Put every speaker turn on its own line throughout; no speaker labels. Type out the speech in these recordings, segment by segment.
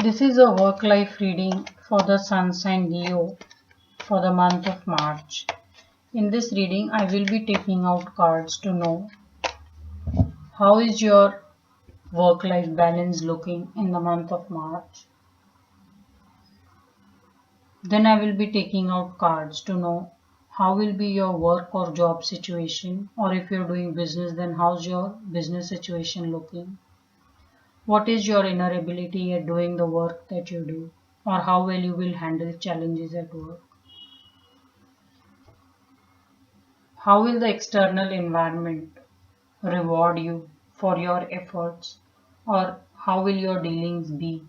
This is a work-life reading for the Sun sign Leo for the month of March. In this reading, I will be taking out cards to know how is your work-life balance looking in the month of March. Then I will be taking out cards to know how will be your work or job situation, or if you're doing business, then how's your business situation looking. What is your inner ability at doing the work that you do, or how well you will handle challenges at work. How will the external environment reward you for your efforts, or how will your dealings be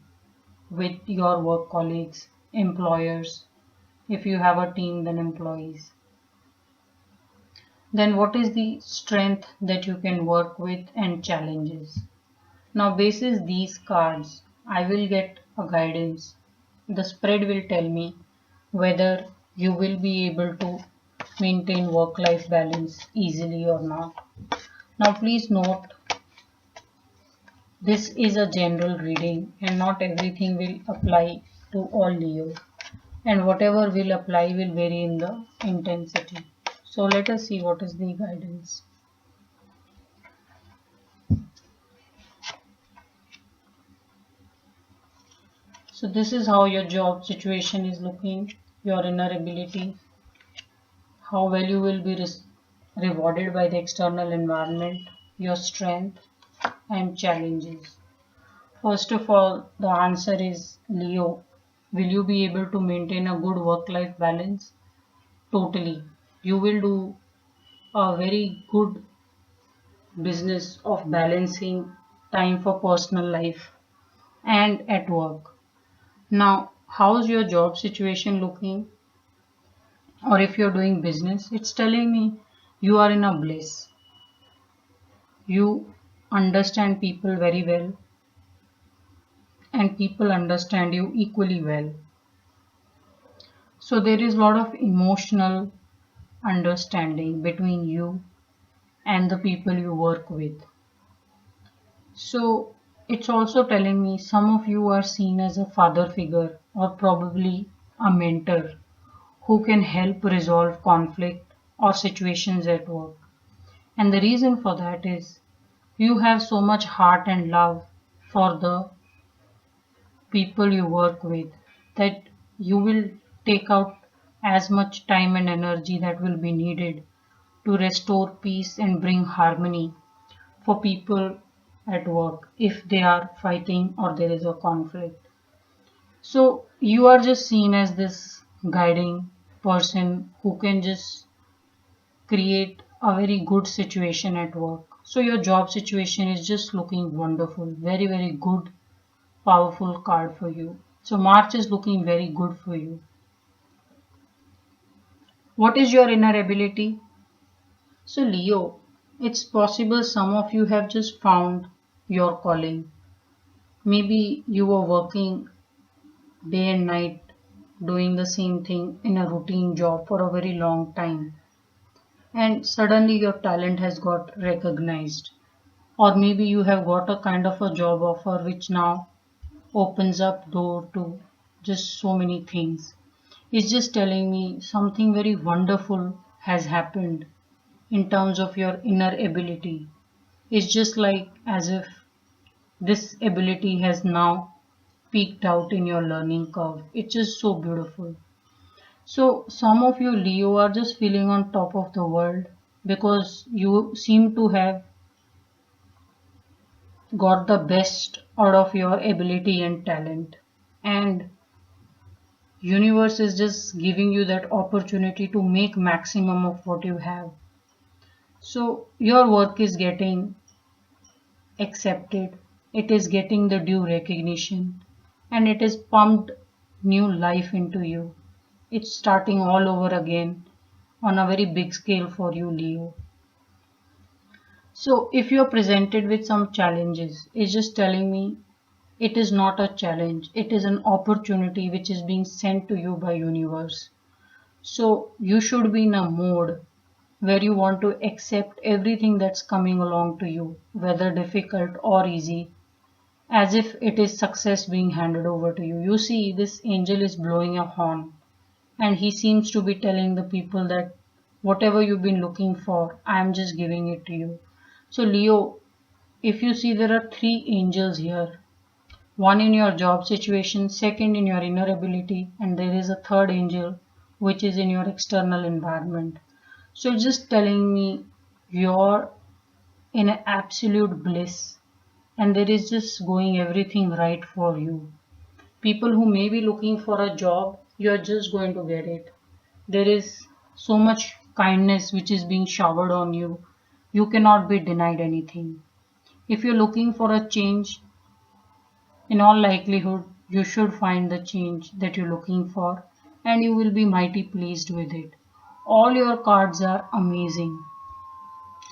with your work colleagues, employers, if you have a team, then employees. Then what is the strength that you can work with and challenges. Now basis these cards, I will get a guidance. The spread will tell me whether you will be able to maintain work-life balance easily or not. Now please note, this is a general reading and not everything will apply to all Leo, and whatever will apply will vary in the intensity. So let us see what is the guidance. So this is how your job situation is looking, your inner ability, how well you will be rewarded by the external environment, your strength and challenges. First of all, the answer is Leo. Will you be able to maintain a good work-life balance? Totally. You will do a very good business of balancing time for personal life and at work. Now, how's your job situation looking? Or if you're doing business, it's telling me you are in a bliss. You understand people very well and people understand you equally well. So there is a lot of emotional understanding between you and the people you work with. So it's also telling me some of you are seen as a father figure or probably a mentor who can help resolve conflict or situations at work. And the reason for that is you have so much heart and love for the people you work with that you will take out as much time and energy that will be needed to restore peace and bring harmony for people at work if they are fighting or there is a conflict. So you are just seen as this guiding person who can just create a very good situation at work. So your job situation is just looking wonderful, very, very good, powerful card for you. So March is looking very good for you. What is your inner ability? So Leo, it's possible some of you have just found your calling. Maybe you were working day and night doing the same thing in a routine job for a very long time, and suddenly your talent has got recognized, or maybe you have got a kind of a job offer which now opens up door to just so many things. It's just telling me something very wonderful has happened in terms of your inner ability. It's just like as if this ability has now peaked out in your learning curve. It's just so beautiful. So some of you Leo are just feeling on top of the world because you seem to have got the best out of your ability and talent, and universe is just giving you that opportunity to make maximum of what you have. So your work is getting accepted, it is getting the due recognition, and it is pumped new life into you. It's starting all over again on a very big scale for you, Leo. So if you're presented with some challenges, it's just telling me it is not a challenge, it is an opportunity which is being sent to you by universe. So you should be in a mode where you want to accept everything that's coming along to you, whether difficult or easy, as if it is success being handed over to you. You see, this angel is blowing a horn, and he seems to be telling the people that whatever you've been looking for, I'm just giving it to you. So, Leo, if you see, there are three angels here: one in your job situation, second in your inner ability, and there is a third angel which is in your external environment. So, just telling me you're in an absolute bliss, and there is just going everything right for you. People who may be looking for a job, you're just going to get it. There is so much kindness which is being showered on you. You cannot be denied anything. If you're looking for a change, in all likelihood, you should find the change that you're looking for, and you will be mighty pleased with it. All your cards are amazing.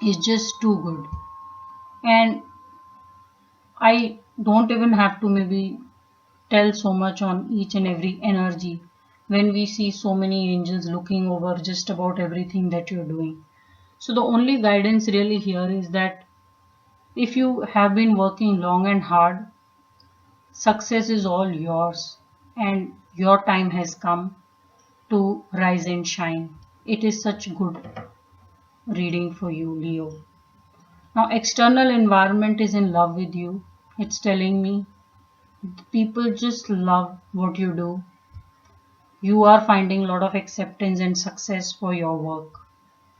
It's just too good. And I don't even have to maybe tell so much on each and every energy when we see so many angels looking over just about everything that you're doing. So the only guidance really here is that if you have been working long and hard, success is all yours, and your time has come to rise and shine. It is such good reading for you, Leo. Now external environment is in love with you. It's telling me people just love what you do. You are finding a lot of acceptance and success for your work.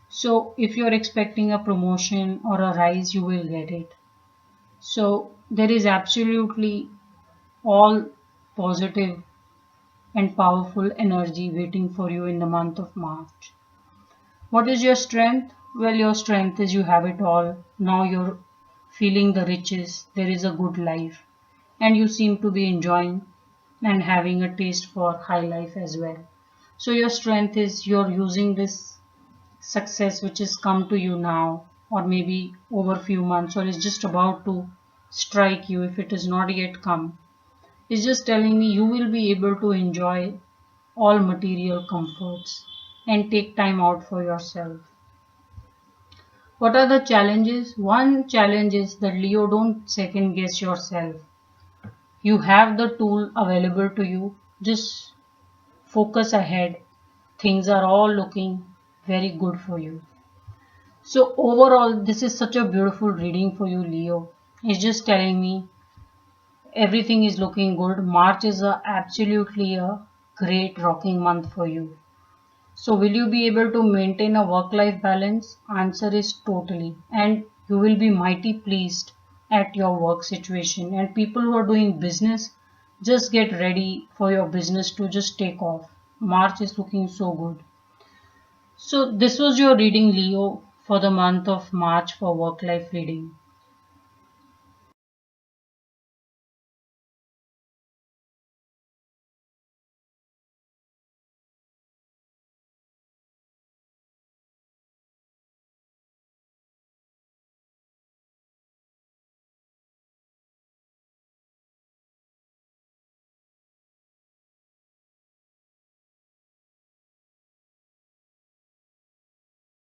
So if you're expecting a promotion or a rise, you will get it. So there is absolutely all positive and powerful energy waiting for you in the month of March. What is your strength? Well, your strength is you have it all. Now you're feeling the riches. There is a good life. And you seem to be enjoying and having a taste for high life as well. So your strength is you're using this success which has come to you now, or maybe over a few months, or is just about to strike you if it has not yet come. It's just telling me you will be able to enjoy all material comforts and take time out for yourself. What are the challenges? One challenge is that Leo, don't second guess yourself. You have the tool available to you. Just focus ahead. Things are all looking very good for you. So overall, this is such a beautiful reading for you, Leo. It's just telling me everything is looking good. March is absolutely a great rocking month for you. So will you be able to maintain a work-life balance? Answer is totally. And you will be mighty pleased at your work situation. And people who are doing business, just get ready for your business to just take off. March is looking so good. So this was your reading, Leo, for the month of March for work-life reading.